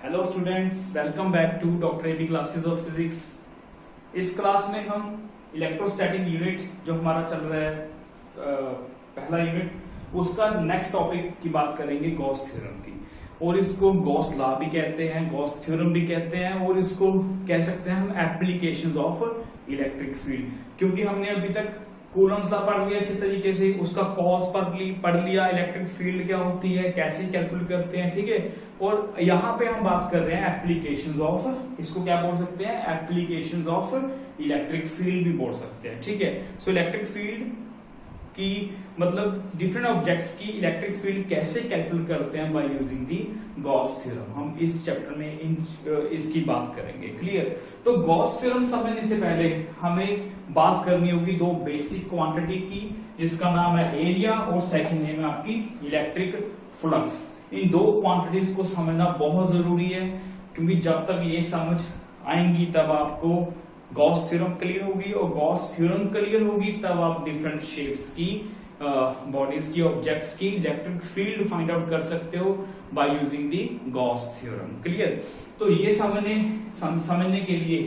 Hello students, welcome back to doctor AB classes of physics. इस class में हम electrostatic unit जो हमारा चल रहा है पहला यूनिट, उसका नेक्स्ट टॉपिक की बात करेंगे गॉस थ्योरम की। और इसको गॉस लॉ भी कहते हैं, गॉस थ्योरम भी कहते हैं, और इसको कह सकते हैं हम एप्लीकेशंस ऑफ इलेक्ट्रिक फील्ड, क्योंकि हमने अभी तक कूलम्स लॉ पढ़ लिया अच्छे तरीके से, उसका कॉज पढ़ लिया, इलेक्ट्रिक फील्ड क्या होती है, कैसे कैलकुलेट करते हैं, ठीक है। और यहाँ पे हम बात कर रहे हैं एप्लीकेशंस ऑफ, इसको क्या बोल सकते हैं, एप्लीकेशंस ऑफ इलेक्ट्रिक फील्ड भी बोल सकते हैं, ठीक है। सो इलेक्ट्रिक फील्ड की मतलब डिफरेंट ऑब्जेक्ट्स की इलेक्ट्रिक फील्ड कैसे कैलकुलेट करते हैं by using the Gauss theorem. हम इस चैप्टर में इसकी बात करेंगे, क्लियर। तो गॉस थ्योरम समझने से पहले हमें बात करनी होगी दो बेसिक क्वांटिटी की, जिसका नाम है एरिया और सेकंड नेम है आपकी इलेक्ट्रिक फ्लक्स। इन दो क्वांटिटीज को समझना बहुत जरूरी है, क्योंकि जब तक ये समझ आएंगी तब आपको गॉस थ्योरम क्लियर होगी, और गॉस थ्योरम क्लियर होगी तब आप डिफरेंट शेप्स की बॉडीज की ऑब्जेक्ट्स की इलेक्ट्रिक फील्ड फाइंड आउट कर सकते हो by using the Gauss theorem, clear. तो ये समझने के लिए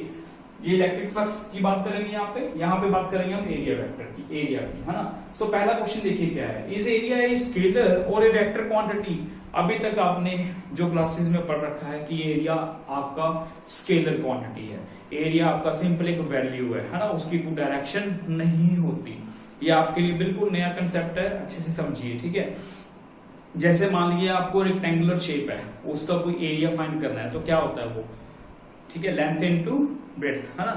ये इलेक्ट्रिक फ्लक्स की बात करेंगे, यहाँ पे बात करेंगे हम एरिया वेक्टर की, एरिया की, है ना। सो पहला क्वेश्चन देखिए क्या है, इज एरिया ए स्केलर और ए वेक्टर क्वांटिटी। अभी तक आपने जो क्लासेस में पढ़ रखा है कि एरिया आपका स्केलर क्वांटिटी है, एरिया आपका सिंपल एक वैल्यू है ना, उसकी कोई डायरेक्शन नहीं होती। ये आपके लिए बिल्कुल नया कंसेप्ट है, अच्छे से समझिए, ठीक है। जैसे मान लीजिए आपको रेक्टेंगुलर शेप है, उसका कोई एरिया फाइंड करना है, तो क्या होता है वो, ठीक है, लेंथ इनटू ब्रेड्थ, है ना,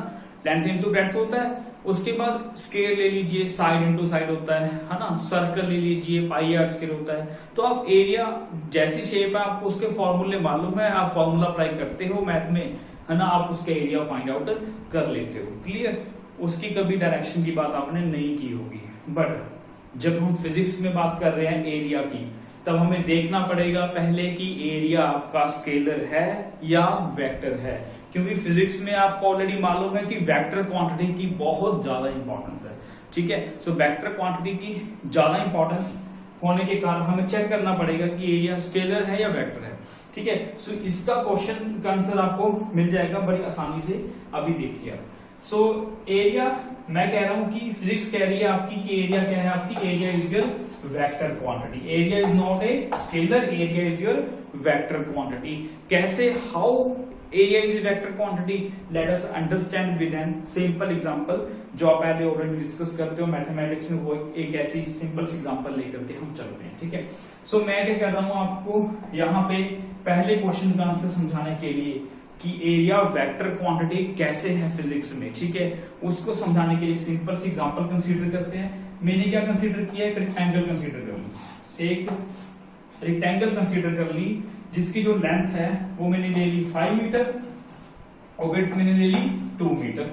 लेंथ इनटू ब्रेड्थ होता है। उसके बाद स्केल ले लीजिए, साइड इनटू साइड होता है ना, सर्कल ले लीजिए, पाई आर स्केल होता है। तो आप एरिया जैसी शेप है, आपको उसके फॉर्मूले मालूम है, आप फॉर्मूला अप्लाई करते हो मैथ में, है ना, आप उसका एरिया फाइंड आउट कर लेते हो, क्लियर। उसकी कभी डायरेक्शन की बात आपने नहीं की होगी, बट जब हम फिजिक्स में बात कर रहे हैं एरिया की, तब हमें देखना पड़ेगा पहले कि एरिया आपका स्केलर है या वेक्टर है, क्योंकि फिजिक्स में आपको ऑलरेडी मालूम है कि वेक्टर क्वांटिटी की बहुत ज्यादा इंपॉर्टेंस है, ठीक है। सो वेक्टर क्वांटिटी की ज्यादा इंपॉर्टेंस होने के कारण हमें चेक करना पड़ेगा कि एरिया स्केलर है या वेक्टर है, ठीक है। सो इसका क्वेश्चन का आंसर आपको मिल जाएगा बड़ी आसानी से, अभी देखिए आप। सो एरिया, मैं कह रहा हूं कि फिजिक्स कह रही है आपकी कि एरिया क्या है आपकी, area is your vector quantity. Area is not a scalar, area is your vector quantity. कैसे, how area is a vector quantity, let us understand with an simple example, जो आप पहले ऑलरेडी डिस्कस करते हो mathematics में, वो एक ऐसी सिंपल सी एग्जांपल लेकर के हम चलते हैं, ठीक है। सो मैं क्या कर रहा हूं आपको यहाँ पे पहले क्वेश्चन का आंसर समझाने के लिए कि एरिया वेक्टर क्वांटिटी कैसे है फिजिक्स में, ठीक है, उसको समझाने के लिए सिंपल सी एग्जांपल कंसीडर करते हैं। मैंने क्या कंसीडर किया, एक रेक्टेंगल कंसीडर कर ली, एक रेक्टेंगल कंसीडर कर ली, जिसकी जो लेंथ है वो मैंने ले ली 5 मीटर और विड्थ मैंने ले ली 2 मीटर,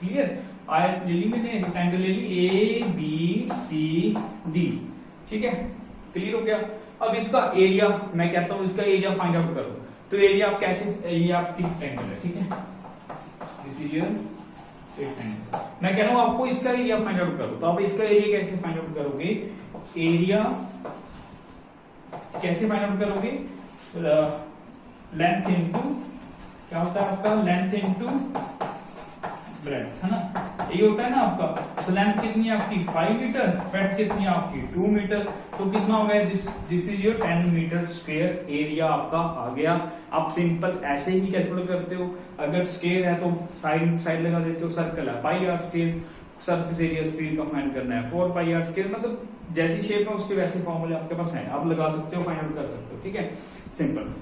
क्लियर। आयत ले ली मैंने, रेक्टेंगल ले ली ए बी सी डी, ठीक है, क्लियर हो गया। अब इसका एरिया, मैं कहता हूं इसका एरिया फाइंड आउट करो, तो एरिया आप कैसे, ये आपकी रेक्टेंगल है, ठीक है, दिस इज योर रेक्टेंगल। मैं कह रहा हूं आपको इसका एरिया फाइंड आउट करो, तो आप इसका एरिया कैसे फाइंड आउट करोगे, एरिया कैसे फाइंड आउट करोगे, लेंथ इनटू, क्या होता है आपका, लेंथ इनटू ब्रेड्थ, है ना, ये होता है ना आपका। तो लेंथ कितनी है आपकी 5 मीटर, ब्रेड्थ कितनी है आपकी 2 मीटर, तो कितना हो गया, this is your 10 meter square area आपका आ गया। आप सिंपल ऐसे ही कैलकुलेट करते हो, अगर स्क्वायर है तो साइड लगा देते हो, सर्कल है pi R square, surface area square का फाइंड करना है 4 पाई आर स्क्वायर, मतलब जैसी शेप है उसके वैसे फॉर्मूले आपके पास है, आप लगा सकते हो, फाइंड आउट कर सकते हो, ठीक है, simple.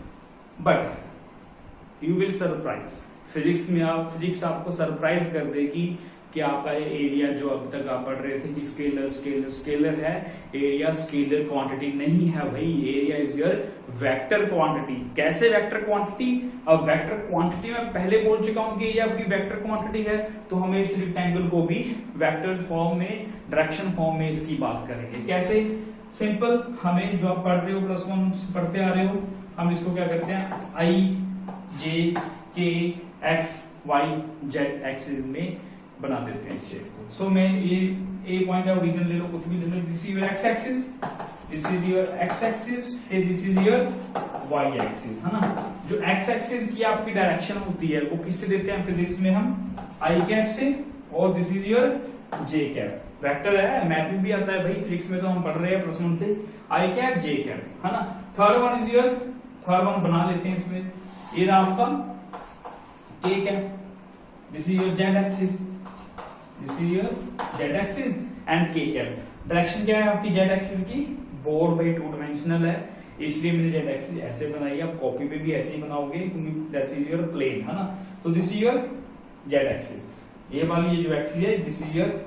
But you will surprise, physics आपको सरप्राइज कर देगी कि आपका ये एरिया जो अब तक आप पढ़ रहे थे कि स्केलर है, एरिया स्केलर क्वांटिटी नहीं है भाई, area is your vector quantity. कैसे वेक्टर क्वांटिटी, अब वेक्टर क्वांटिटी में पहले बोल चुका हूं कि ये आपकी वेक्टर क्वांटिटी है, तो हमें इस रेक्टेंगल को भी वेक्टर फॉर्म में, डायरेक्शन फॉर्म में इसकी बात करेंगे। कैसे, सिंपल, हमें जो आप पढ़ रहे हो +1 पढ़ते आ रहे हो, हम इसको क्या करते हैं, आई जे के एक्स वाई जेड एक्सिस में बना देते हैं शेप को। सो मैं ये ए पॉइंट है, ओरिजिन ले लो, कुछ भी ले लो, this is your X axis, this is your X axis, this is your Y axis, है ना। जो एक्स एक्सिस की आपकी डायरेक्शन होती है वो किससे देते हैं फिजिक्स में हम, आई कैप से, और this is your J cap. Vector है, मैथ में भी आता है भाई, फिजिक्स में तो हम पढ़ रहे हैं प्लस वन से, आई कैप जे कैप, है ना। Third one is your, third one बना लेते हैं इसमें, ये रहा आपका के cap, this is your Z axis, this is your Z axis and के कैप। डायरेक्शन क्या है आपकी जेड एक्सिस की, बोर्ड बाई टू डायमेंशनल है, इसलिए मैंने जेड एक्सिस ऐसे बनाई, आप कॉपी पे भी ऐसे ही बनाओगे क्योंकि दैट इज योर प्लेन, है ना। तो this is your Z axis, ये वाली ये जो एक्सिस है this is your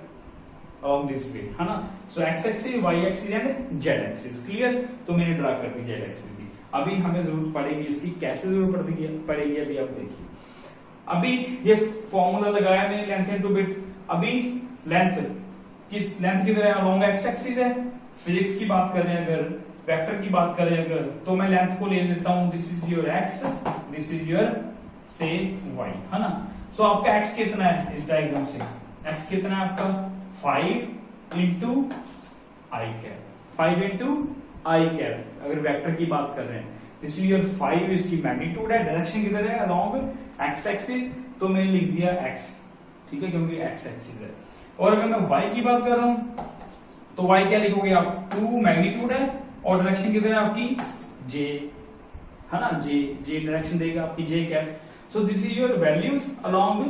along this way, है ना। So X axis, Y axis and Z axis, clear. तो मैंने ड्रा कर दी जेड एक्सिस की। अभी हमें जरूरत पड़ेगी इसकी, कैसे जरूरत पड़ेगी अभी आप देखिए। अभी ये फॉर्मूला लगाया मैंने लेंथ इनटू विड्थ। अभी लेंथ किधर है, अलोंग एक्स एक्सिस है। फिजिक्स की बात करें अगर, वेक्टर की बात करें अगर, तो मैं लेंथ को ले लेता हूं, this is your x, this is your से वाई, है ना। सो आपका एक्स कितना है इस डायग्राम से, एक्स कितना है आपका 5 इंटू आई कैप, 5 इंटू आई कैप। अगर वेक्टर की बात कर रहे हैं, दिस इज योर 5, इसकी मैग्नीट्यूड है, डायरेक्शन किधर है अलोंग एक्स एक्सिस, तो मैंने लिख दिया एक्स, ठीक है, क्योंकि एक्स एक्सिस है। और अगर मैं वाई की बात कर रहा हूं तो वाई क्या लिखोगे आप, 2 मैग्नीट्यूड है और डायरेक्शन किधर है आपकी जे, है ना, जे डायरेक्शन देगा आपकी J cap. So this is your values along,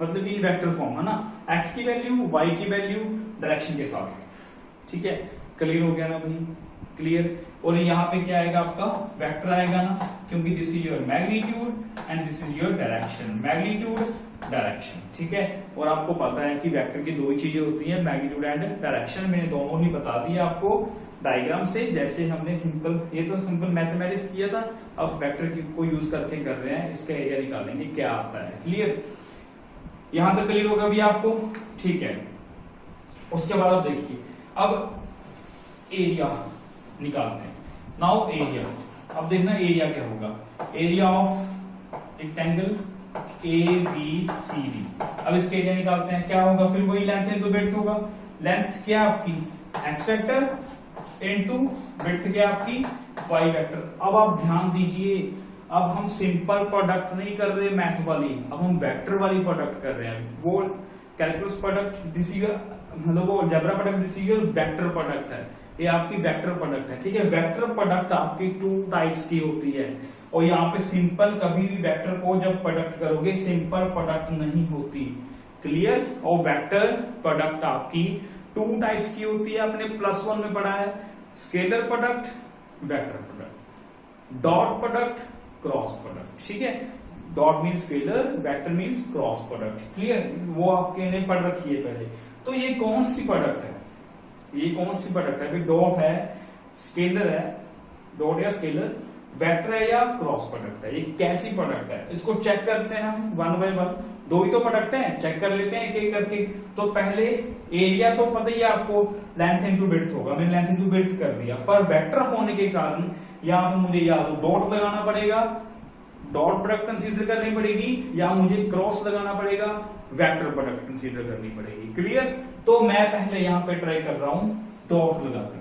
मतलब ये वेक्टर फॉर्म, है ना, एक्स की वैल्यू, वाई की वैल्यू, डायरेक्शन के साथ, ठीक है। क्लियर हो गया ना भाई, क्लियर। और यहाँ पे क्या आएगा आपका वेक्टर आएगा ना, क्योंकि this is your magnitude and this is your direction, magnitude direction, ठीक है। और आपको पता है कि वेक्टर की दो ही चीजें होती हैं, मैग्नीट्यूड एंड डायरेक्शन। मैंने दोनों ही बता दिया आपको डायग्राम से, जैसे हमने सिंपल, ये तो सिंपल मैथमेटिक्स किया था, अब वेक्टर को यूज करके कर रहे हैं, इसका एरिया निकालेंगे क्या आता है, क्लियर। यहां तक क्लियर होगा भी आपको, ठीक है। उसके बाद आप देखिए, अब एरिया निकालते हैं। नाउ एरिया, अब देखना एरिया क्या होगा, एरिया ऑफ रेक्टेंगल ABCD। अब इसका एरिया निकालते हैं, क्या होगा फिर वही लेंथ इनटू विड्थ होगा। लेंथ क्या आपकी एक्स वेक्टर इनटू विड्थ क्या आपकी वाई वेक्टर। अब आप ध्यान दीजिए, अब हम सिंपल प्रोडक्ट नहीं कर रहे मैथ वाली, अब हम वेक्टर वाली प्रोडक्ट कर रहे हैं। वो कैलकुलस प्रोडक्ट दिस ईयर, मतलब वो algebra product this year vector product है, ये आपकी वेक्टर प्रोडक्ट है, ठीक है। वेक्टर प्रोडक्ट आपकी 2 टाइप्स की होती है, और यहाँ पे सिंपल कभी भी वेक्टर को जब प्रोडक्ट करोगे सिंपल प्रोडक्ट नहीं होती, क्लियर। और वेक्टर प्रोडक्ट आपकी 2 टाइप्स की होती है, आपने +1 में पढ़ा है, scalar product, vector product, dot product, cross product, ठीक है। Dot mean scalar, vector means cross product, clear. वो आपके ने पढ़ रखी है पहले। तो ये कौन सी प्रोडक्ट है, ये कौन सी प्रोडक्ट है, डॉट है, स्केलर है, डॉट या स्केलर, वेक्टर है या क्रॉस प्रोडक्ट है, ये कैसी प्रोडक्ट है, इसको चेक करते हैं हम 1 बाय 1। 2 ही तो प्रोडक्ट है, चेक कर लेते हैं एक एक करके। तो पहले एरिया तो पता ही है आपको, लेंथ इनटू विड्थ होगा, मैंने लेंथ इनटू विड्थ कर दिया, पर वेक्टर होने के कारण यहाँ पे मुझे या तो डॉट लगाना पड़ेगा, डॉट प्रोडक्ट कंसीडर करनी पड़ेगी, या मुझे क्रॉस लगाना पड़ेगा, वेक्टर प्रोडक्ट कंसीडर करनी पड़ेगी, क्लियर। तो मैं पहले यहाँ पे ट्राई कर रहा हूं डॉट लगा करके।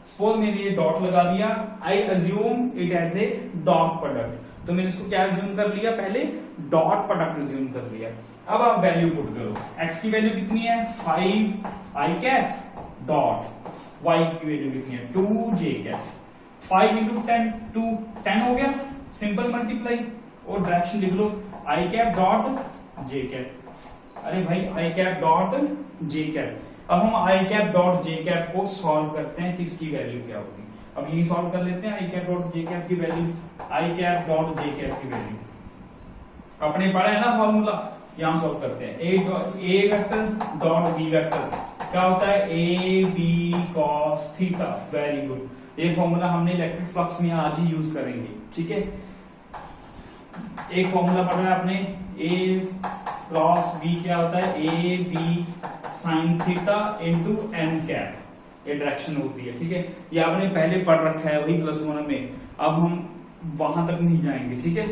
सपोज मैंने ये डॉट लगा दिया, I assume it as a dot product, तो मैंने इसको क्या अज्यूम कर लिया, पहले डॉट प्रोडक्ट अज्यूम कर लिया। अब आप वैल्यू पुट करो, एक्स की वैल्यू कितनी है 5 आई कैप डॉट, वाई की वैल्यू कितनी है 2 जे कैप, 5 इंटू 10 2 10 हो गया, सिंपल मल्टीप्लाई, और डायरेक्शन लिख लो आई कैप डॉट जे कैप। अरे भाई आई कैप डॉट जे कैप। अब हम आई कैप डॉट जे कैप को सॉल्व करते हैं, किसकी वैल्यू क्या होगी। अब यही सॉल्व कर लेते हैं, I cap dot J cap की value, I cap dot J cap की वैल्यू अपने पढ़ा है ना फॉर्मूला, यहां सॉल्व करते हैं। A vector dot B vector क्या होता है, A B cos theta, very good. ये फॉर्मूला हमने इलेक्ट्रिक फ्लक्स में आज ही यूज करेंगे, ठीक है। एक फॉर्मूला पढ़ा है आपने, ए क्रॉस बी क्या होता है, A B sine theta into N cap, ये डायरेक्शन होती है, ठीक है। ये आपने पहले पढ़ रखा है वही +1 में, अब हम वहां तक नहीं जाएंगे, ठीक है।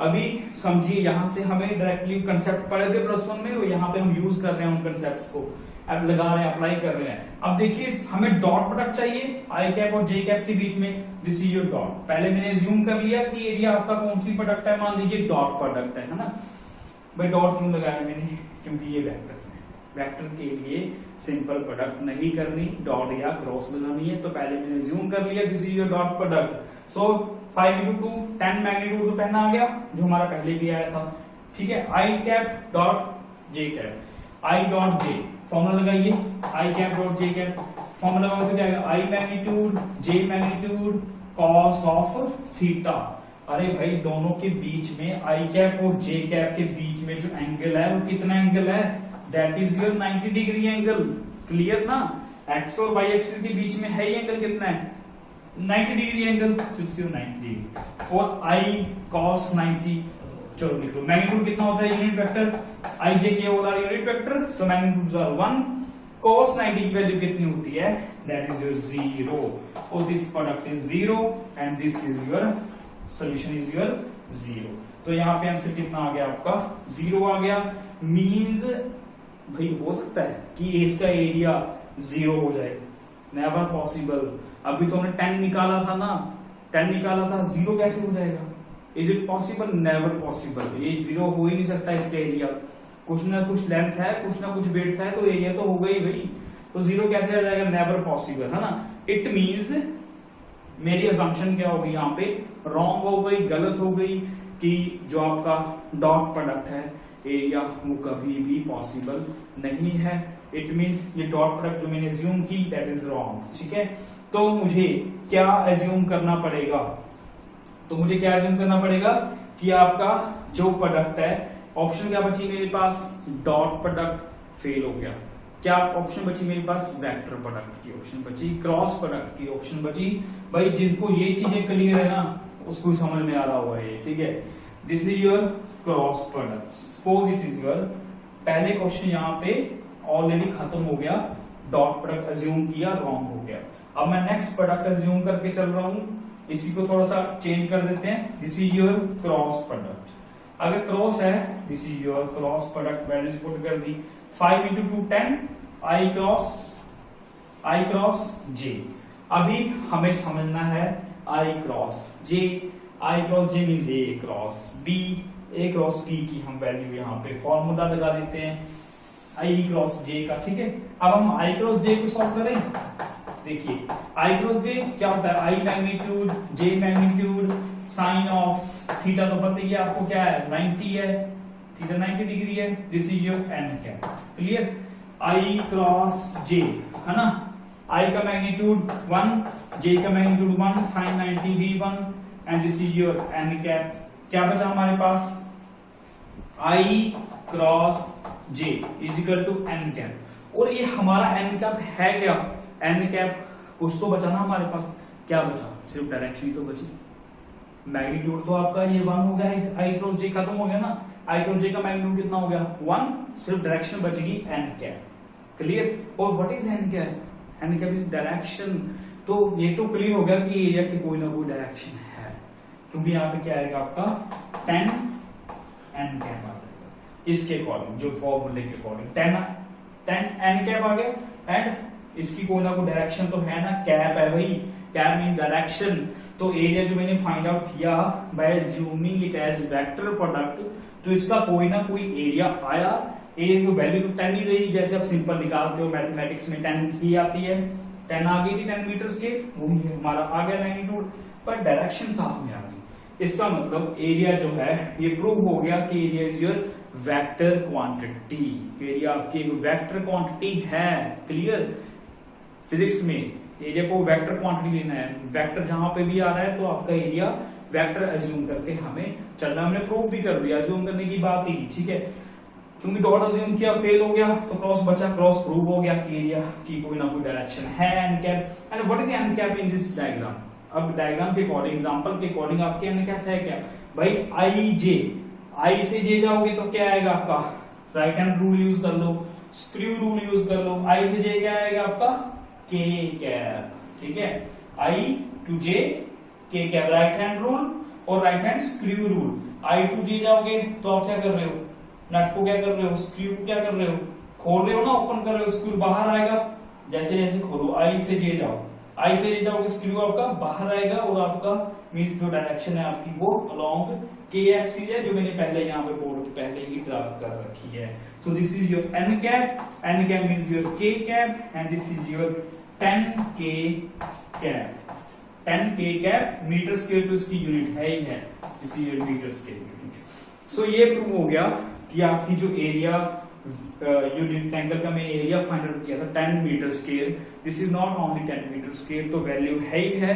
अभी समझिए, यहां से हमें डायरेक्टली कंसेप्ट पढ़े थे +1 में, और यहाँ पे हम यूज कर रहे हैं उन कंसेप्ट को। अब लगा रहे हैं, अप्लाई कर रहे हैं। अब देखिए हमें डॉट प्रोडक्ट चाहिए आई कैप और जे कैप के बीच में, दिस इज योर डॉट। पहले मैंने एज्यूम कर लिया कि एरिया आपका कौन सी प्रोडक्ट है, मान लीजिए डॉट प्रोडक्ट है ना। भाई डॉट क्यों लगाया मैंने, क्योंकि ये वेक्टर्स है, वेक्टर के लिए सिंपल प्रोडक्ट नहीं करनी, डॉट या क्रॉस लगानी है, तो पहले मैंने एज्यूम कर लिया this is your dot product. So 5 × 2 10 magnitude तो 10 आ गया जो हमारा पहले भी आया था, ठीक है। I cap dot J cap, I dot J formula लगाइए, I cap dot J cap formula लगाओ तो जाएगा I magnitude J magnitude cos of theta. अरे भाई दोनों के बीच में आई कैप और जे कैप के बीच में जो एंगल है वो कितना एंगल है, that is your 90 degree angle. Clear ना, एक्स और वाई एक्सिस के बीच में है ये एंगल कितना है, 90 डिग्री एंगल, 90 डिग्री। और आई कॉस 90, चलो लिख लो। मैग्नीट्यूड कितना होता है unit vector, I J K all are unit vector, so magnitudes are 1। cos 90 की वैल्यू कितनी होती है, दैट इज योर 0, और this product is 0 and this is your solution is your 0। तो यहाँ पे आंसर कितना आ गया आपका 0 आ गया। मींस भाई हो सकता है कि इसका एरिया 0 हो जाए, नेवर पॉसिबल। अभी तो हमने 10 निकाला था ना, 10 निकाला था, 0 कैसे हो जाएगा, is it possible, never possible. ये 0 हो ही नहीं सकता, इसका एरिया कुछ ना कुछ लेंथ है, कुछ ना कुछ वेट है, तो एरिया तो होगा ही भाई, तो 0 कैसे आ जाएगा, नेवर पॉसिबल, है ना। इट मींस मेरी असम्पशन क्या होगी यहाँ पे, रॉन्ग हो गई, गलत हो गई, कि जो आपका डॉट प्रोडक्ट है एरिया वो कभी भी पॉसिबल नहीं है। इट मींस ये डॉट प्रोडक्ट जो मैंने एज्यूम की दैट इज रॉन्ग, ठीक है। तो मुझे क्या एज्यूम करना पड़ेगा, तो मुझे क्या एज्यूम करना पड़ेगा कि आपका जो प्रोडक्ट है, ऑप्शन क्या बची मेरे पास, डॉट प्रोडक्ट फेल हो गया, क्या ऑप्शन बची मेरे पास, वेक्टर प्रोडक्ट की ऑप्शन बची, क्रॉस प्रोडक्ट की ऑप्शन बची। भाई जिसको ये चीजें क्लियर है ना उसको समझ में आ रहा हुआ है, ठीक है। This is your cross product, suppose it is your, पहले क्वेश्चन यहाँ पे ऑलरेडी खत्म हो गया, डॉट प्रोडक्ट एज्यूम किया, रॉन्ग हो गया। अब मैं नेक्स्ट प्रोडक्ट एज्यूम करके चल रहा हूं, इसी को थोड़ा सा चेंज कर देते हैं। This is your cross product, अगर क्रॉस है this is your cross product, values put कर दी, 5 × 2 10, आई क्रॉस जे। अभी हमें समझना है आई क्रॉस जे, आई क्रॉस जे मीन्स ए क्रॉस बी, ए क्रॉस बी की हम वैल्यू यहाँ पे फॉर्मूला लगा देते हैं आई क्रॉस जे का, ठीक है। अब हम आई क्रॉस जे को सॉल्व करें, देखिए आई क्रॉस जे क्या होता है, I magnitude J magnitude sine of theta, तो पता ही है आपको क्या है 90 है, थीटा 90 डिग्री है, this is your N cap. Clear, I cross J है ना, आई का मैग्नीट्यूड 1, जे का मैग्नीट्यूड 1, साइन 90 भी 1 and this is your N cap. क्या बचा हमारे पास, I cross J is equal to N cap. और ये हमारा एन कैप है क्या, एन कैप कुछ तो बचा ना हमारे पास, क्या बचा, सिर्फ डायरेक्शन तो बची। मैग्नीट्यूड तो आपका ये 1 हो गया, आई क्रॉस जे खत्म हो गया ना, आई क्रॉस जे का मैग्नीट्यूड कितना हो गया 1, सिर्फ डायरेक्शन बचेगी एन कैप। क्लियर, और what is N cap, N cap is direction. तो ये तो क्लियर हो गया कि एरिया की कोई ना कोई डायरेक्शन है, क्योंकि यहाँ पे क्या आएगा आपका 10 एन कैप आ जाएगा इसके अकॉर्डिंग, जो फॉर्मूले के अकॉर्डिंग 10 एन कैप आ गया, एंड इसकी कोई ना कोई डायरेक्शन तो है ना, कैप है भाई, कैप मीन डायरेक्शन। तो एरिया जो मैंने फाइंड आउट किया by assuming it as vector product, तो इसका कोई ना कोई एरिया आया, एरिया की वैल्यू तो 10 ही रही, जैसे आप सिंपल निकालते हो मैथमेटिक्स में 10 ही आती है, 10 आ गई थी 10 मीटर्स के, वही है हमारा आ गया मैग्नीट्यूड, पर डायरेक्शन साथ में आ गई। इसका मतलब एरिया जो है ये प्रूव हो गया कि area is your vector quantity, area आपकी एक वेक्टर क्वांटिटी है। क्लियर, फिजिक्स में एरिया को वेक्टर क्वांटिटी लेना है, वेक्टर जहां पे भी आ रहा है तो आपका एरिया वेक्टर एज्यूम करके हमें चलना, हमने प्रूव भी कर दिया, एज्यूम करने की बात ही, ठीक है। क्योंकि डॉट एज्यूम किया फेल हो गया तो क्रॉस बचा, क्रॉस प्रूव हो गया कि एरिया की कोई ना कोई डायरेक्शन है N cap. And what is N cap in this diagram, अब डायग्राम के अकॉर्डिंग, एग्जांपल के अकॉर्डिंग आपके एन कैप है क्या भाई, आई जे, आई से जे जाओगे तो क्या आएगा आपका, राइट हैंड रूल यूज कर लो, स्क्रू रूल यूज कर लो, आई से जे क्या आएगा आपका के कैप, ठीक है, आई to J K cap, right hand rule और right hand screw rule. I to J जाओगे तो आप क्या कर रहे हो, नट को क्या कर रहे हो, स्क्रू को क्या कर रहे हो खोल रहे हो ना, ओपन कर रहे हो, स्क्रू बाहर आएगा, जैसे जैसे खोलो, आई से जे जाओ, आई से जे जाओगे, स्क्रू आपका बाहर आएगा और आपका मीन जो डायरेक्शन है आपकी वो अलोंग के एक्सिस है, जो मैंने पहले यहाँ पे बोर्ड पे पहले ही ड्रा कर रखी है। So this is your N cap means your K cap and this is your 10K cap. 10K cap meter square to इसकी यूनिट है ही है, this is your meter square unit. So ये प्रूव हो गया कि आपकी जो एरिया रेक्टेंगल का मैंने एरिया फाइंड आउट किया था 10 meter square, this is not only 10 meter square, तो वैल्यू है ही है,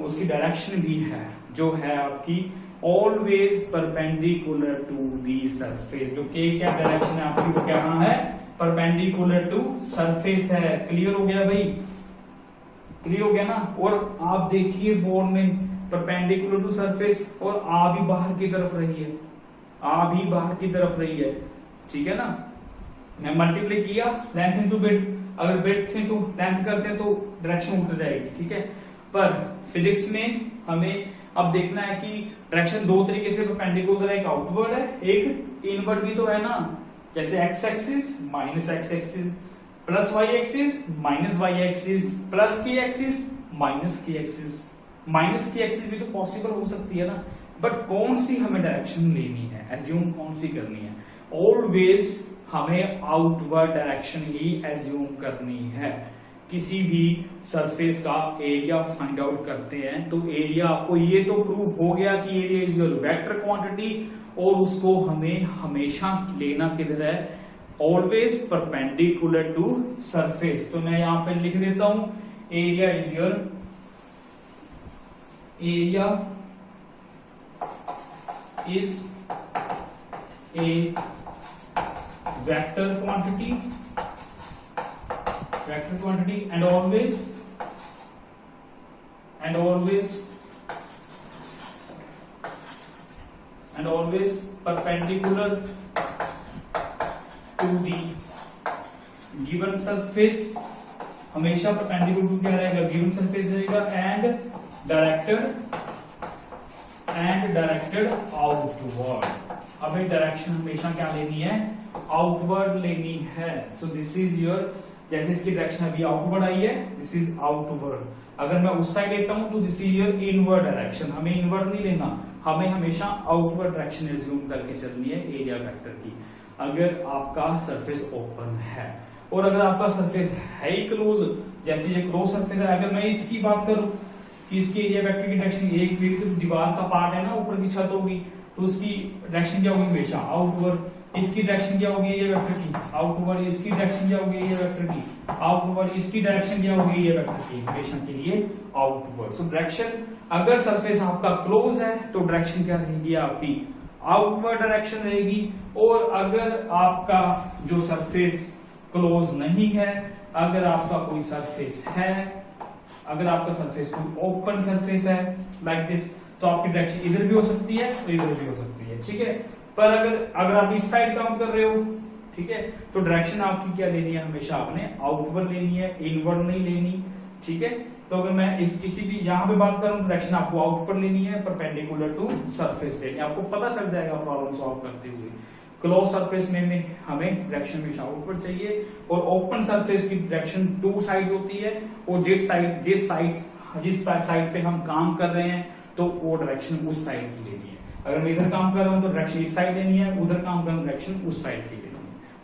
उसकी डायरेक्शन भी है जो है आपकी always perpendicular to the surface. जो के क्या डायरेक्शन है आपकी वो क्या है, परपेंडिकुलर टू सरफेस है। क्लियर हो गया भाई, क्लियर हो गया ना। और आप देखिए बोर्ड में परपेंडिकुलर टू सरफेस, और आ भी बाहर की तरफ रही है, आ भी बाहर की तरफ रही है, ठीक है ना। मैं मल्टीप्लाई किया लेंथ इनटू ब्रेड्थ, अगर ब्रेड्थ इनटू लेंथ करते हैं तो डायरेक्शन उल्ट जाएगी, ठीक है। पर फिजिक्स में हमें अब देखना है कि डायरेक्शन दो तरीके से परपेंडिकुलर है, एक आउटवर्ड है, एक इनवर्ड भी तो है ना। जैसे X axis minus X axis, plus Y axis minus Y axis, plus की एक्सिस माइनस की एक्सिस। माइनस की एक्सिस भी तो पॉसिबल हो सकती है ना, बट कौन सी हमें डायरेक्शन लेनी है, एज्यूम कौन सी करनी है। ऑलवेज हमें आउटवर्ड डायरेक्शन ही एज्यूम करनी है। किसी भी सरफेस का एरिया फाइंड आउट करते हैं तो एरिया आपको ये तो प्रूव हो गया कि area is your vector quantity, और उसको हमें हमेशा लेना किधर है, ऑलवेज परपेंडिकुलर टू सरफेस। तो मैं यहां पे लिख देता हूं area is your, area is A vector quantity and always perpendicular to the given surface। हमेशा perpendicular to क्या रहेगा, given surface रहेगा, and directed outward। अब एक डायरेक्शन हमेशा क्या लेनी है, आउटवर्ड लेनी है। सो दिस इज योर, जैसे इसकी डायरेक्शन अभी आउटवर्ड आई है, दिस इज आउटवर्ड। अगर मैं उस साइड लेता हूं तो this is your inward direction. हमें इनवर्ड नहीं लेना, हमें हमेशा आउटवर्ड डायरेक्शन एज्यूम करके चलनी है एरिया वेक्टर की, अगर आपका सरफेस ओपन है। और अगर आपका सरफेस है ही क्लोज, जैसे ये क्लोज सरफेस है, अगर मैं इसकी बात करूं कि इसकी एरिया वेक्टर की डायरेक्शन, एक दीवार का पार्ट है ना, ऊपर की छत होगी, तो उसकी डायरेक्शन क्या होगी, हमेशा आउटवर्ड। इसकी डायरेक्शन क्या होगी ये वेक्टर की, आउटवर्ड। इसकी डायरेक्शन क्या होगी ये वेक्टर की, आउटवर्ड। इसकी डायरेक्शन क्या होगी ये वेक्टर की, हमेशा के लिए आउटवर्ड। सो डायरेक्शन, अगर सरफेस आपका क्लोज है तो डायरेक्शन क्या रहेगी आपकी, आउटवर्ड डायरेक्शन रहेगी। और अगर आपका जो सरफेस क्लोज नहीं है, अगर आपका कोई सरफेस है, अगर आपका सरफेस कोई ओपन सरफेस है लाइक दिस, तो आपकी डायरेक्शन इधर भी हो सकती है तो इधर भी हो सकती है, ठीक है। पर अगर आप इस साइड काम कर रहे हो, ठीक है, तो डायरेक्शन आपकी क्या लेनी है, हमेशा आपने आउटवर्ड लेनी है, इनवर्ड नहीं लेनी, ठीक है। तो अगर मैं इस किसी भी यहां पे बात करूं, डायरेक्शन आपको आउटवर्ड लेनी है, परपेंडिकुलर टू सरफेस लेनी है। आपको पता चल जाएगा प्रॉब्लम सॉल्व करते हुए। क्लोज सरफेस में हमें डायरेक्शन हमेशा आउटवर्ड चाहिए, और ओपन सरफेस की डायरेक्शन टू साइड्स होती है, और जिस साइड पे हम काम कर रहे हैं तो वो डायरेक्शन उस साइड की लेनी है। अगर मैं इधर काम कर रहा हूं तो डायरेक्शन इस साइड लेनी है, उधर काम कर रहा हूं डायरेक्शन उस साइड की लेनी है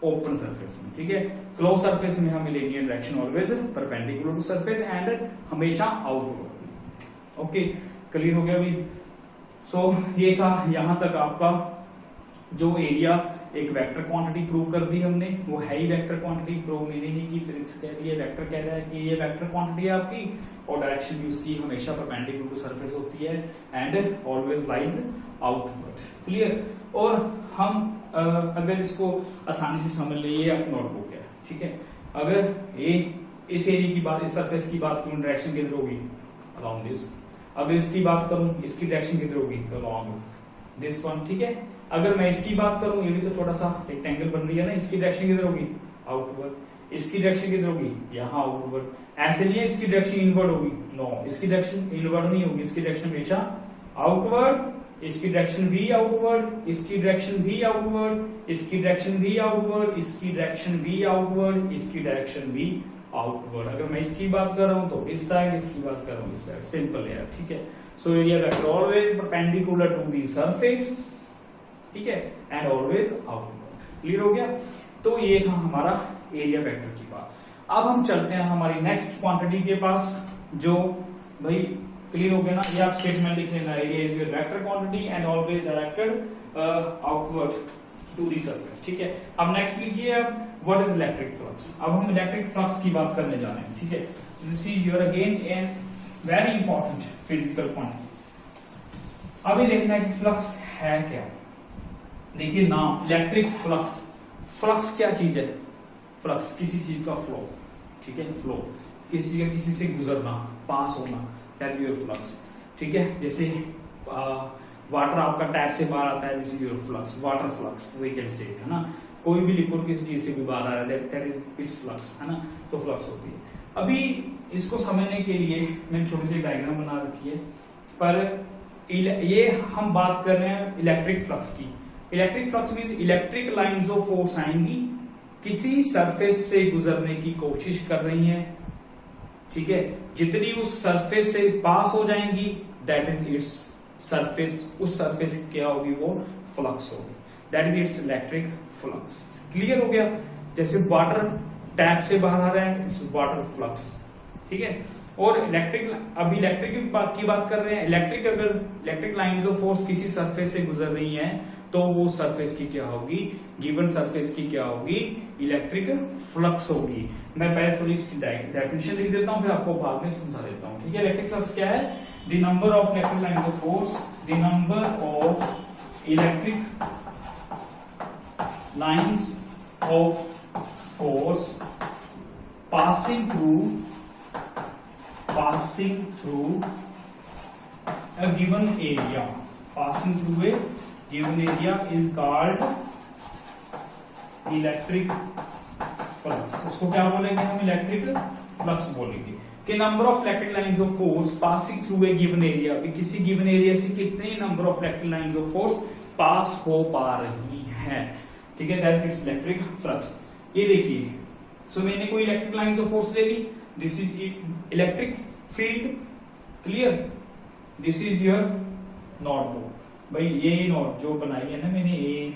ओपन सरफेस में, ठीक है। क्लोज सरफेस में हमें लेनी है direction always perpendicular to surface and हमेशा आउटवर्ड। ओके, क्लियर हो गया अभी। सो ये था यहां तक आपका जो एरिया एक वेक्टर क्वांटिटी प्रूव कर दी हमने, वो है ही वेक्टर क्वांटिटी, प्रूव मैंने नहीं की, फिजिक्स कह रही है, वेक्टर कह रहा है कि ये वेक्टर क्वांटिटी है आपकी, और डायरेक्शन भी उसकी हमेशा परपेंडिकुलर टू सरफेस होती है and always lies outward. Clear. और हम अगर इसको आसानी से समझ ले, ये अपनी नोटबुक है, ठीक है। अगर ये इस एरिया की बात, इस सरफेस की बात करूं, डायरेक्शन किधर होगी, अराउंड दिस। अगर इसकी बात करूं, इसकी डायरेक्शन किधर होगी, तो अराउंड दिस वन, ठीक है। अगर मैं इसकी बात करूं, ये भी तो छोटा सा रेक्टेंगल बन रही है ना, इसकी डायरेक्शन किधर होगी, आउटवर्ड। इसकी डायरेक्शन किधर होगी, यहाँ आउटवर्ड। ऐसे नहीं है इसकी डायरेक्शन इनवर्ड होगी, नो, इसकी डायरेक्शन इनवर्ड नहीं होगी, इसकी डायरेक्शन हमेशा आउटवर्ड, इसकी डायरेक्शन भी आउटवर्ड, इसकी डायरेक्शन भी आउटवर्ड, इसकी डायरेक्शन भी आउटवर्ड, इसकी डायरेक्शन भी आउटवर्ड, इसकी डायरेक्शन भी आउटवर्ड। अगर मैं इसकी बात कर रहा हूं तो इस साइड, इसकी बात कर रहा हूं इस साइड, सिंपल है, ठीक है। So area vector always perpendicular to the surface, ठीक है, एंड ऑलवेज आउटवर्ड। क्लियर हो गया? तो ये था हमारा एरिया वेक्टर की बात। अब हम चलते हैं हमारी नेक्स्ट क्वांटिटी के पास, जो भाई क्लियर हो गया ना, ये आप स्टेटमेंट लिख लेना, area is your vector quantity and always directed outward to the surface, ठीक है। अब नेक्स्ट लिखिए, अब व्हाट इज इलेक्ट्रिक फ्लक्स। अब हम इलेक्ट्रिक फ्लक्स की बात करने जा रहे हैं, ठीक है। This is your again an very important physical quantity. अभी देखना है कि फ्लक्स है क्या। देखिए नाम इलेक्ट्रिक फ्लक्स, फ्लक्स क्या चीज है? फ्लक्स किसी चीज का फ्लो, ठीक है, फ्लो, किसी का किसी से गुजरना, पास होना, दैट इज योर फ्लक्स, ठीक है। जैसे वाटर आपका टैप से बाहर आता है, this is your flux, water flux we can say, है ना। कोई भी लिक्विड किसी चीज से भी बाहर आ रहा है, दैट इज इट्स फ्लक्स, है ना। तो फ्लक्स होती है। अभी इसको समझने के लिए मैंने छोटी सी डायग्राम बना रखी है, पर ये हम बात कर रहे हैं इलेक्ट्रिक फ्लक्स की। Electric flux means electric lines of force आएंगी, किसी सरफेस से गुजरने की कोशिश कर रही हैं, ठीक है। जितनी उस सरफेस से पास हो जाएंगी, दैट इज इट्स सरफेस, उस सरफेस क्या होगी, वो फ्लक्स होगी, that is it's electric flux. Clear हो गया? जैसे वाटर टैप से बाहर आ रहा है, इट्स वाटर फ्लक्स, ठीक है। और इलेक्ट्रिक, अभी इलेक्ट्रिक की बात कर रहे हैं। इलेक्ट्रिक, अगर इलेक्ट्रिक लाइंस ऑफ फोर्स किसी सरफेस से गुजर रही हैं, तो वो सरफेस की क्या होगी, गिवन सरफेस की क्या होगी, इलेक्ट्रिक फ्लक्स होगी। मैं पहले थोड़ी इसकी डेफिनेशन लिख देता हूं, फिर आपको बाद में समझा देता हूं, ठीक है। इलेक्ट्रिक फ्लक्स क्या है? The number of electric lines of force, the number of electric lines of force passing through a given area, passing through a given area is called electric flux। उसको क्या बोलेंगे हम? इलेक्ट्रिक फ्लक्स बोलेंगे। कि number of electric lines of force passing through a given area, किसी given area से कितने number of electric lines of force pass हो पा रही है, ठीक है, दैट इज इलेक्ट्रिक फ्लक्स। ये देखिए, सो मैंने कोई इलेक्ट्रिक लाइंस ऑफ फोर्स ले ली, this is electric field, clear. This is your notebook, भाई ये नोट जो बनाई है ना मैंने, A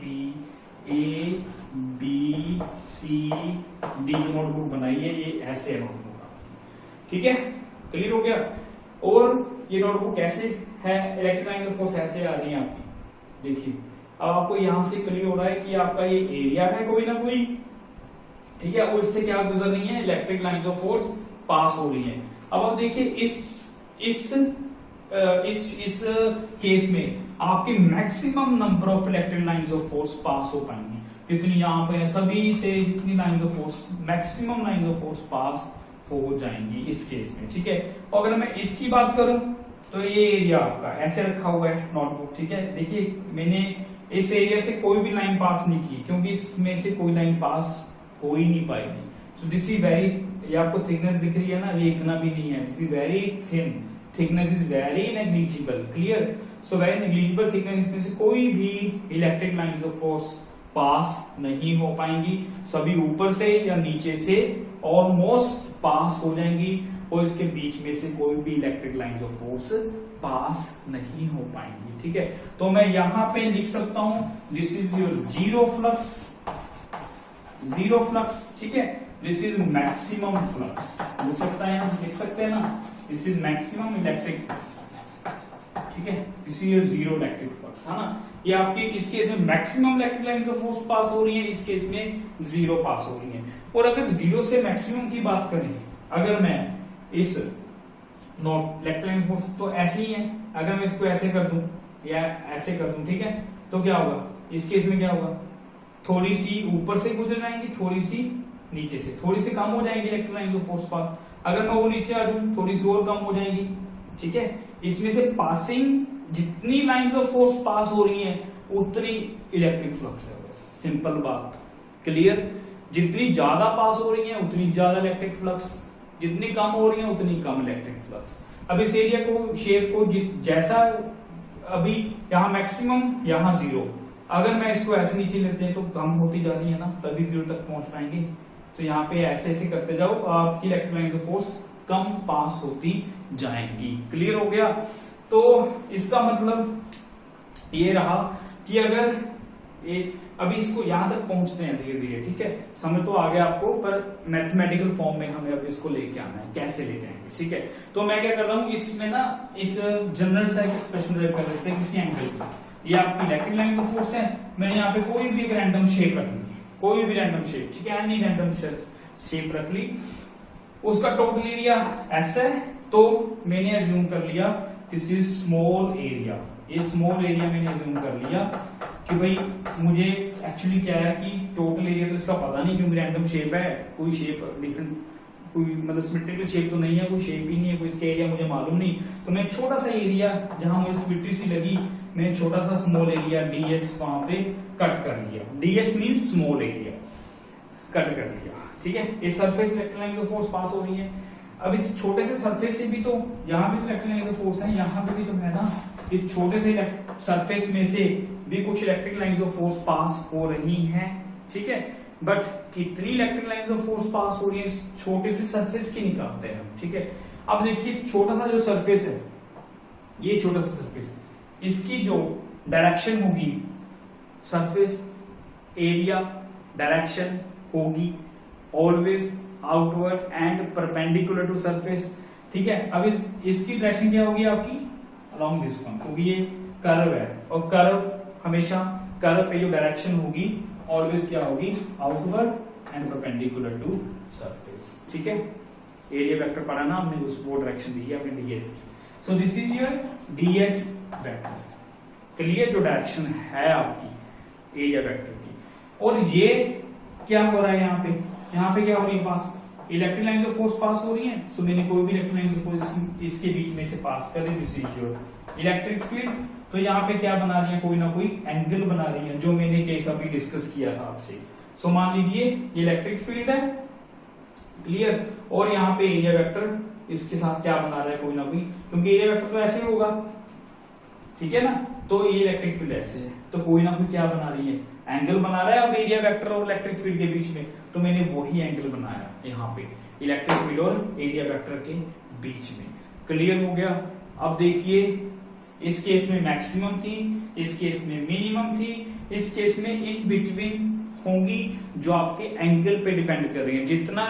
B C D notebook बनाई है, ये ऐसे है नोटबुक, ठीक है, क्लियर हो गया। और ये नोटबुक कैसे है, इलेक्ट्रिक लाइन ऑफ फोर्स ऐसे आ रही है आपकी, देखिए। अब आपको यहां से क्लियर हो रहा है कि आपका ये एरिया है कोई ना कोई, ठीक है, और इससे क्या गुजर रही है, electric line of force pass हो रही है। अब आप देखिए इस केस में आपके maximum number of electric lines of force pass हो पाएंगी, जितनी यहाँ पे सभी से जितनी lines of force, maximum lines of force pass हो जाएंगी इस केस में, ठीक है। और अगर मैं इसकी बात करूं तो ये एरिया आपका ऐसे रखा हुआ है नोटबुक, ठीक है। देखिए मैंने इस एरिया से कोई भी लाइन पास नहीं की, क्योंकि इसमें से कोई लाइन पास हो ही नहीं पाएगी। सो दिस इज वेरी, ये आपको थिकनेस दिख रही है ना, ये इतना भी नहीं है, this is very thin, thickness is very negligible, clear. So very negligible thickness में से कोई भी इलेक्ट्रिक लाइंस ऑफ फोर्स पास नहीं हो पाएंगी, सभी ऊपर से या नीचे से ऑलमोस्ट पास हो जाएंगी, और इसके बीच में से कोई भी इलेक्ट्रिक लाइंस ऑफ फोर्स पास नहीं हो पाएंगी, ठीक है। तो मैं यहां पे लिख सकता हूं, this is your zero flux, ठीक है, दिस इज मैक्सिमम फ्लक्स, लिख सकता है, लिख सकते हैं ना, this is maximum electric flux, ठीक है, this is your zero electric flux, है ना। ये आपकी इस केस में maximum electric lines of force pass हो रही है, इस केस में जीरो पास हो रही है। और अगर जीरो से मैक्सिमम की बात करें, अगर मैं इस नोट इलेक्ट्रिक लाइन फोर्स तो ऐसे ही है, अगर मैं इसको ऐसे कर दूं या ऐसे कर दूं, ठीक है, तो क्या होगा, इस केस में क्या होगा, थोड़ी सी ऊपर से गुजर जाएंगी, थोड़ी सी नीचे से, थोड़ी सी कम हो जाएंगी इलेक्ट्रिक लाइंस ऑफ फोर्स पास। अगर मैं वो नीचे आ दूं, थोड़ी सी और कम हो जाएंगी, ठीक है। इसमें से पासिंग जितनी लाइंस ऑफ फोर्स पास हो रही हैं उतनी इलेक्ट्रिक फ्लक्स है, बस सिंपल बात, क्लियर। जितनी ज्यादा पास हो रही है उतनी ज्यादा इलेक्ट्रिक फ्लक्स, जितनी कम हो रही है उतनी कम इलेक्ट्रिक फ्लक्स। अब इस एरिया को, शेप को जैसा अभी यहाँ मैक्सिमम, यहाँ 0। अगर मैं इसको ऐसे नीचे लेते हैं तो कम होती जा रही है ना, तभी 0 तक पहुंच पाएंगे। तो यहाँ पे ऐसे ऐसे करते जाओ, आपकी इलेक्ट्रोमैग्नेटिक फोर्स कम पास होती जाएंगी। क्लियर हो गया? तो इसका मतलब ये रहा कि अगर अभी इसको यहां तक पहुंचते हैं धीरे धीरे, ठीक है, समझ तो आ गया आपको, पर मैथमेटिकल फॉर्म में हमें अब इसको लेके आना है, कैसे लेके आएंगे, ठीक है। तो मैं क्या कर रहा हूं, इसमें ना इस जनरल सा एक्सप्रेशन ड्राइव कर देते हैं किसी एंगल पे। ये आपकी इलेक्ट्रोमैग्नेटिक फोर्स है, मैंने यहाँ पे कोई भी एक रैंडम शेप रख ली, कोई भी रैंडम शेप, ठीक है, एनी रैंडम शेप रख ली, उसका टोटल एरिया एस है, तो मैंने अज्यूम कर लिया दिस इज स्मॉल एरिया। ये स्मॉल एरिया मैंने अज्यूम कर लिया कि भाई मुझे एक्चुअली क्या है कि टोटल एरिया तो इसका पता नहीं, क्योंकि रैंडम शेप है, कोई शेप डिफरेंट, कोई मतलब सिमेट्रिकल शेप तो नहीं है, कोई शेप ही नहीं है, कोई इसका एरिया मुझे मालूम नहीं। तो मैं छोटा सा एरिया जहां मुझे सिमेट्री सी लगी, मैं छोटा सा स्मॉल एरिया डीएस वहां पे कट कर लिया। DS means small area, cut कर लिया, ठीक है। इस सरफेस इलेक्ट्रोमैग्नेटिक फोर्स पास हो रही है। अब इस छोटे से सरफेस से भी तो यहाँ भी तो इलेक्ट्रोमैग्नेटिक फोर्स है, यहाँ पे भी तो है ना, इस छोटे से सरफेस में से भी कुछ electric lines of force pass हो रही हैं, ठीक है। बट कितनी electric lines of force pass हो रही है इस छोटे से सरफेस की निकालते हैं, ठीक है। अब देखिए छोटा सा जो सरफेस है, ये छोटा सा सरफेस, इसकी जो डायरेक्शन होगी, सरफेस एरिया डायरेक्शन होगी always outward and perpendicular to surface, ठीक है। अब इसकी डायरेक्शन क्या होगी आपकी, अलोंग दिस वन, क्योंकि ये कर्व है, और कर्व हमेशा, कर्व पे जो डायरेक्शन होगी ऑलवेज क्या होगी, outward and perpendicular to surface, ठीक है। एरिया वेक्टर पढ़ा ना हमने, उस वो डायरेक्शन दी है अपने डीएस की। सो this is your DS vector. Clear? जो डायरेक्शन है आपकी एरिया वेक्टर की। और ये क्या हो रहा है यहाँ पे क्या हो रही है, पास इलेक्ट्रिक लाइन फोर्स पास हो रही है। सो मैंने कोई भी इलेक्ट्रिक लाइन फोर्स इसके बीच में से पास कर दी, this is your electric field. तो यहाँ पे क्या बना रही है, कोई ना कोई एंगल बना रही है, जो मैंने केस अभी डिस्कस किया था आपसे। सो मान लीजिए ये इलेक्ट्रिक फील्ड है, क्लियर। और यहाँ पे एरिया वेक्टर इसके साथ क्या बना रहा है, कोई ना कोई, क्योंकि एरिया वेक्टर तो ऐसे होगा, ठीक है ना। तो ये इलेक्ट्रिक फील्ड ऐसे है, तो कोई ना कोई क्या बना रही है, एंगल बना रहा है अब एरिया वेक्टर और इलेक्ट्रिक फील्ड के बीच में। तो मैंने वही एंगल बनाया यहाँ पे इलेक्ट्रिक फील्ड और एरिया वेक्टर के बीच में। क्लियर हो गया? अब देखिए इस केस में मैक्सिमम थी, इस केस में मिनिमम थी, इस केस में इन बिटवीन होंगी, जो आपके एंगल पे डिपेंड कर रही है। जितना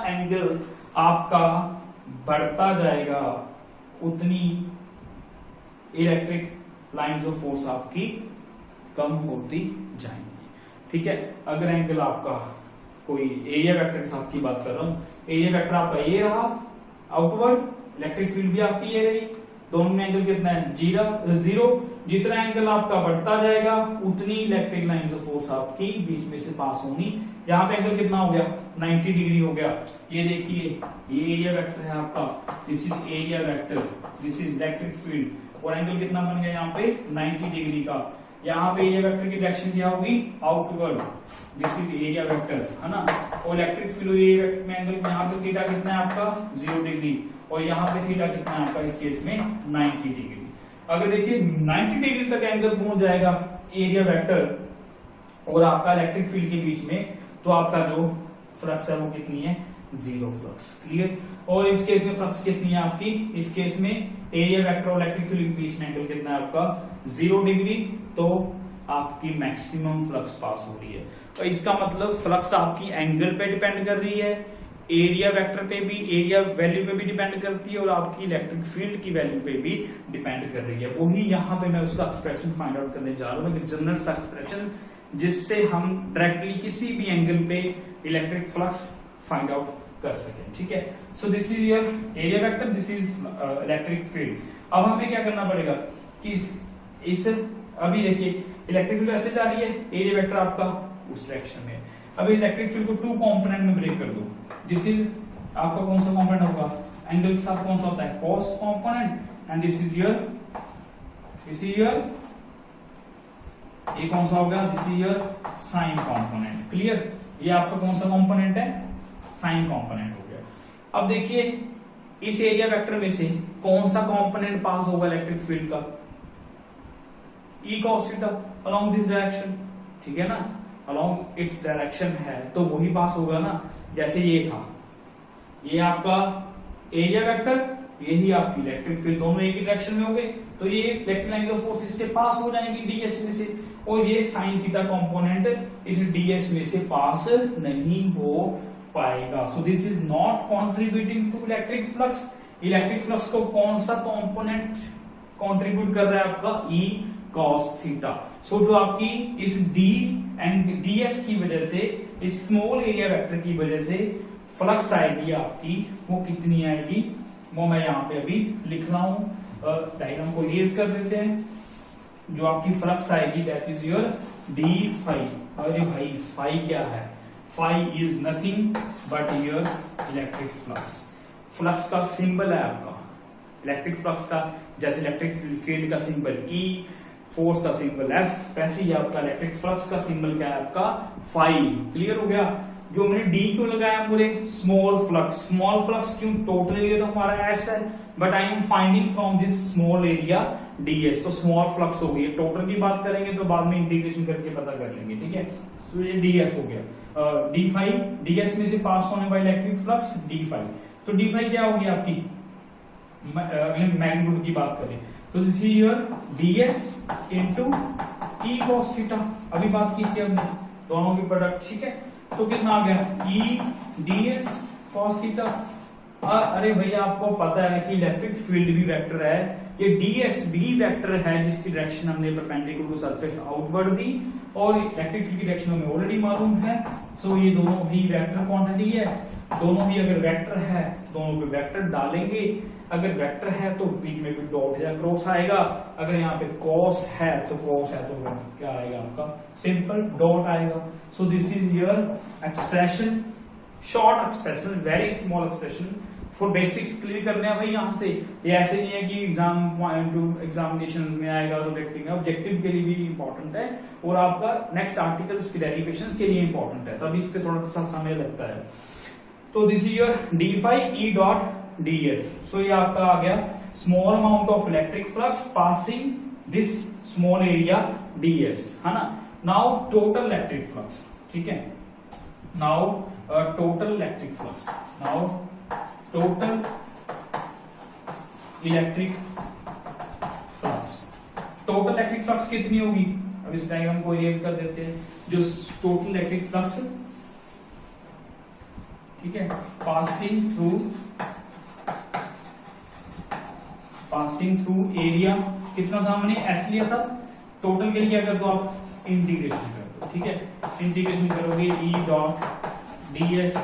एंगल आपका बढ़ता जाएगा उतनी इलेक्ट्रिक लाइंस ऑफ फोर्स आपकी कम होती जाएंगी, ठीक है। अगर एंगल आपका कोई एरिया वेक्टर के साथ की बात कर रहा हूं, एरिया वेक्टर आपका ये रहा आउटवर्ड, इलेक्ट्रिक फील्ड भी आपकी ये रही, दोनों में एंगल कितना है, जीरो। जितना एंगल आपका बढ़ता जाएगा उतनी इलेक्ट्रिक लाइंस ऑफ फोर्स आपकी बीच में से पास होनी। यहाँ पे एंगल कितना हो गया, 90 डिग्री हो गया। ये देखिए ये एरिया वेक्टर है आपका, this is area vector, this is electric field, और एंगल कितना बन गया यहाँ पे 90 डिग्री का। यहाँ पे एरिया वेक्टर की डायरेक्शन क्या होगी, outward, this is area vector, है ना। और इलेक्ट्रिक फील्ड और एरिया वेक्टर में एंगल यहाँ पे थीटा कितना है आपका 0 डिग्री, और यहाँ पे थीटा कितना है आपका इस केस में 90 डिग्री। अगर देखिए 90 डिग्री तक एंगल पहुंच जाएगा एरिया वेक्टर और आपका इलेक्ट्रिक फील्ड के बीच में, तो आपका जो फ्लक्स है वो कितनी है, 0 फ्लक्स। क्लियर? और इस केस में फ्लक्स कितनी है आपकी, इस केस में एरिया वेक्टर और इलेक्ट्रिक फील्ड के बीच में एंगल कितना है आपका 0 डिग्री, तो आपकी मैक्सिमम फ्लक्स पास हो रही है। तो इसका मतलब फ्लक्स आपकी एंगल पे डिपेंड कर रही है, एरिया वेक्टर पे भी, एरिया वैल्यू पे भी डिपेंड करती है, और आपकी इलेक्ट्रिक फील्ड की वैल्यू पे भी डिपेंड कर रही है। वही यहाँ पे मैं उसका एक्सप्रेशन फाइंड आउट करने जा रहा हूँ, जनरल सा एक्सप्रेशन, जिससे हम डायरेक्टली किसी भी एंगल पे इलेक्ट्रिक फ्लक्स फाइंड आउट कर सके, ठीक है। So this is your area vector, this is electric field. अब हमें क्या करना पड़ेगा कि इस अभी देखिए इलेक्ट्रिक फील्ड ऐसे जा रही है, एरिया वेक्टर आपका उस डायरेक्शन में। अभी इलेक्ट्रिक फील्ड को 2 कंपोनेंट में ब्रेक कर दो। दिस इज आपका कौन सा कंपोनेंट होगा, एंगल के साथ कौन सा होता है, cos component, and this is your ये कौन सा होगा, this is your sign component. Clear? ये आपका कौन सा कंपोनेंट है, साइन कंपोनेंट हो गया। अब देखिए इस एरिया वेक्टर में से कौन सा कंपोनेंट पास होगा इलेक्ट्रिक फील्ड का, E cos theta along this direction, ठीक है ना, अलोंग इट्स डायरेक्शन है तो वही पास होगा ना। जैसे ये था, ये आपका एरिया वेक्टर, यही आपकी इलेक्ट्रिक फील्ड, दोनों एक ही डायरेक्शन में हो गए तो ये इलेक्ट्रोमैग्नेटिक फोर्सेस से पास हो जाएंगी डीएस में से, और ये साइन थीटा कंपोनेंट इस डीएस में से पास नहीं हो पाएगा। So this is not contributing to electric flux. Electric flux को कौन सा कंपोनेंट कंट्रीब्यूट कर रहा है आपका, ई कॉस थीटा। सो जो आपकी इस डी एंड डीएस की वजह से, इस स्मॉल एरिया वेक्टर की वजह से फ्लक्स आएगी आपकी, वो कितनी आएगी वो मैं यहाँ पे अभी लिख रहा हूं, डायग्राम को इरेज कर देते हैं। जो आपकी फ्लक्स आएगी that is your D phi. अरे भाई फाई क्या है, phi is nothing but your electric flux. Flux का सिंबल है आपका इलेक्ट्रिक फ्लक्स का, जैसे इलेक्ट्रिक फील्ड का सिंबल ई, फोर्स का सिंबल एफ, वैसे ही आपका इलेक्ट्रिक फ्लक्स का सिंबल क्या है आपका फाई। क्लियर हो गया। जो मैंने डी क्यों लगाया पूरे, स्मॉल फ्लक्स। स्मॉल फ्लक्स क्यों, टोटल एरिया तो हमारा एस है but I am finding from this small area DS, तो स्मॉल फ्लक्स हो गई। टोटल की बात करेंगे तो बाद में इंटीग्रेशन करके पता कर लेंगे, ठीक है। तो ये डीएस हो गया, डी फाइव, डीएस में से पास होने वाला इलेक्ट्रिक फ्लक्स डी फाइव। तो डी फाइव क्या होगी आपकी, मैग्नीट्यूड की बात करें तो this is your DS into E cos theta. अभी बात की थी हमने दोनों की प्रोडक्ट, ठीक है। तो कितना आ गया, ई डीएस कॉस थीटा। अरे भैया आपको पता है कि इलेक्ट्रिक फील्ड भी वेक्टर है, ये डीएस भी वेक्टर है जिसकी डायरेक्शन हमने परपेंडिकुलर टू सरफेस आउटवर्ड दी, और इलेक्ट्रिक फील्ड की डायरेक्शन हमें ऑलरेडी मालूम है। सो ये दोनों ही वेक्टर क्वांटिटी है, दोनों ही अगर वेक्टर है दोनों पे वेक्टर डालेंगे। अगर वेक्टर है तो बीच में भी डॉट या क्रॉस आएगा, अगर यहाँ पे कॉस है तो क्रॉस है तो क्या आएगा आपका, सिंपल डॉट आएगा। सो this is your expression, short expression, very small expression for basics clear करने हैं भाई यहाँ से। ये ऐसे नहीं है कि एग्जामिनेशन में आएगा तो ऑब्जेक्टिव के लिए भी इंपॉर्टेंट है और आपका नेक्स्ट आर्टिकल्स की डेरिवेशंस के लिए इंपॉर्टेंट है, तभी इस पे थोड़ा सा समय लगता है। तो this is your D five E dot DS. सो ये आपका आ गया small amount of electric flux passing this small area DS, है ना। नाउ टोटल इलेक्ट्रिक फ्लक्स, ठीक है। Now total electric flux, now total electric flux. Total electric flux कितनी होगी, अब इस डायग्राम को इरेज कर देते हैं। जो टोटल इलेक्ट्रिक फ्लक्स, ठीक है, पासिंग थ्रू एरिया कितना था, हमने एस लिया था। टोटल के लिए अगर तो आप इंटीग्रेशन कर दो, ठीक है, इंटीग्रेशन करोगे ई dot DS,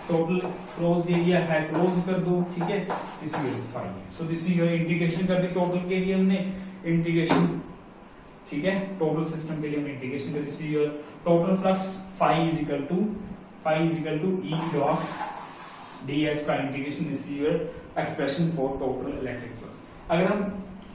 total close area है क्लोज कर दो, ठीक है, this is five. So this is your integration कर दी टोटल के लिए हमने इंटीग्रेशन, ठीक है, टोटल सिस्टम के लिए हमने इंटीग्रेशन कर दी। This is your total flux phi is equal to E dot DS का integration. This is your expression for total electric flux. अगर हम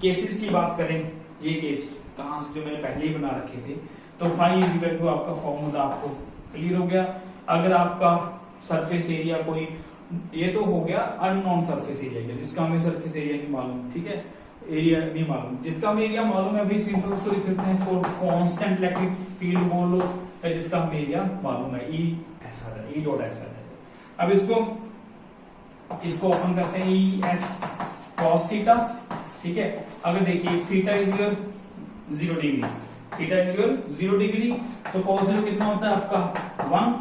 केसेस की बात करें, ये केस कहां से जो मैंने पहले ही बना रखे थे, तो फाई इज इक्वल टू आपका फॉर्मूला आपको क्लियर हो गया। अगर आपका सरफेस एरिया कोई, ये तो हो गया अननोन सरफेस एरिया जिसका हमें सरफेस एरिया नहीं मालूम, ठीक है, एरिया नहीं मालूम। जिसका हमें एरिया मालूम है भाई सिंपल उसको लिख सकते हैं फॉर कांस्टेंट इलेक्ट्रिक फील्ड बोल लो, जिसका हमें एरिया मालूम है, ई ऐसा है, ई डॉट ऐसा है। अब इसको ओपन करते हैं, ई एस कॉस थीटा, ठीक है। अगर देखिए theta is your 0 degree, theta is your 0 degree, तो कॉस 0 कितना होता है आपका 1।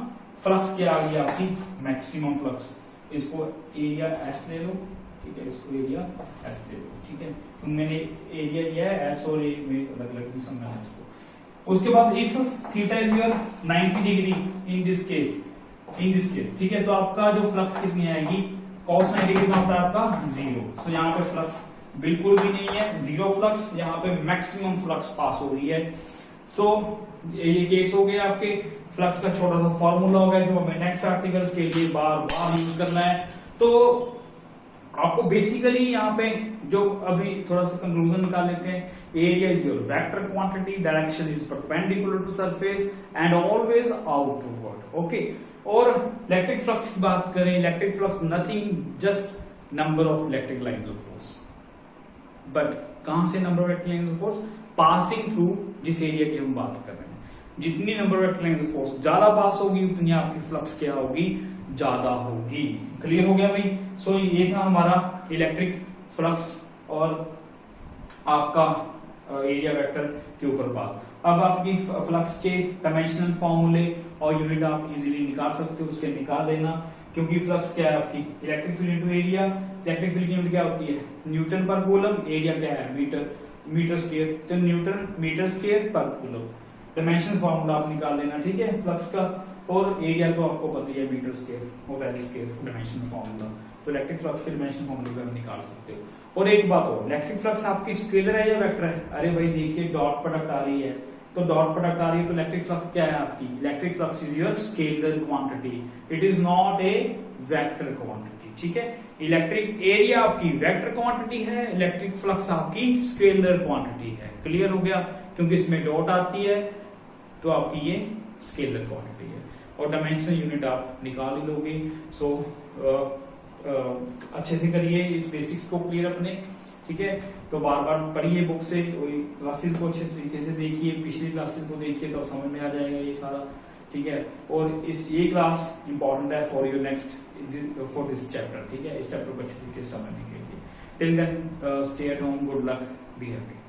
फ्लक्स क्या आ गया आपकी मैक्सिमम फ्लक्स, इसको एरिया एस ले लो, ठीक है, इसको एरिया एस ले लो, ठीक है। तो मैंने एरिया लिया है एस और ए में अलग अलग समझना है इसको। उसके बाद if theta is your 90 degree in this case, ठीक है, तो आपका जो फ्लक्स कितनी आएगी, कॉस 90 कितना होता है आपका 0। तो यहाँ पे फ्लक्स बिल्कुल भी नहीं है, 0 फ्लक्स, यहाँ पे मैक्सिमम फ्लक्स पास हो रही है। सो ये केस हो गया आपके फ्लक्स का छोटा सा फॉर्मूला हो गया जो हमें नेक्स्ट आर्टिकल्स के लिए बार बार यूज करना है। तो आपको बेसिकली यहाँ पे जो अभी थोड़ा सा कंक्लूजन निकाल लेते हैं, area is your vector quantity, direction is perpendicular to surface and always outward, okay. और इलेक्ट्रिक फ्लक्स की बात करें, electric flux nothing just number of electric lines of force. But कहां से number of electric lines of force? Passing through जिस area की हम बात कर रहे हैं, जितनी number of electric lines of force ज्यादा पास होगी उतनी आपकी फ्लक्स क्या होगी? ज्यादा होगी। क्लियर हो गया भाई? सो ये था हमारा इलेक्ट्रिक फ्लक्स और आपका एरिया वेक्टर के ऊपर बात। अब आपकी फ्लक्स के डायमेंशनल फॉर्मूले और यूनिट आप इजीली निकाल सकते हो, उसके निकाल लेना, क्योंकि फ्लक्स क्या है आपकी? Electric field into area. Electric field की यूनिट क्या होती है? न्यूटन पर कूलम। एरिया क्या है? मीटर स्क्वायर, तो न्यूटन मीटर स्क्वायर पर कूलम। डायमेंशन फॉर्मूला आप निकाल लेना, ठीक है, फ्लक्स का। और एरिया तो आपको पता ही है, मीटर स्क्वायर और एल स्क्वायर डायमेंशन फॉर्मूला। तो इलेक्ट्रिक फ्लक्स के डायमेंशन फॉर्मूले आप निकाल सकते हो। और एक बात और, इलेक्ट्रिक फ्लक्स आपकी स्केलर है या वेक्टर है? अरे भाई देखिए डॉट प्रोडक्ट आ रही है, तो डॉट प्रोडक्ट आ रही है, तो इलेक्ट्रिक फ्लक्स क्या है आपकी? Electric flux is your scalar quantity, it is not A vector quantity, ठीक है। इलेक्ट्रिक एरिया आपकी वेक्टर क्वांटिटी है, इलेक्ट्रिक फ्लक्स आपकी स्केलर क्वांटिटी है। क्लियर हो गया? क्योंकि इसमें डॉट आती है तो आपकी ये स्केलर क्वांटिटी है। और डायमेंशनल यूनिट आप निकाल ही लोगे। सो अच्छे से करिए इस बेसिक्स को क्लियर अपने, ठीक है। तो बार बार पढ़िए बुक से, क्लासेस को अच्छे तरीके से देखिए, पिछली क्लासेस को देखिए तो समझ में आ जाएगा ये सारा, ठीक है। और ये क्लास इंपॉर्टेंट है for your next for this chapter, ठीक है। इस चैप्टर को अच्छे तरीके से समझने के लिए। Till then stay at home, good luck, be happy.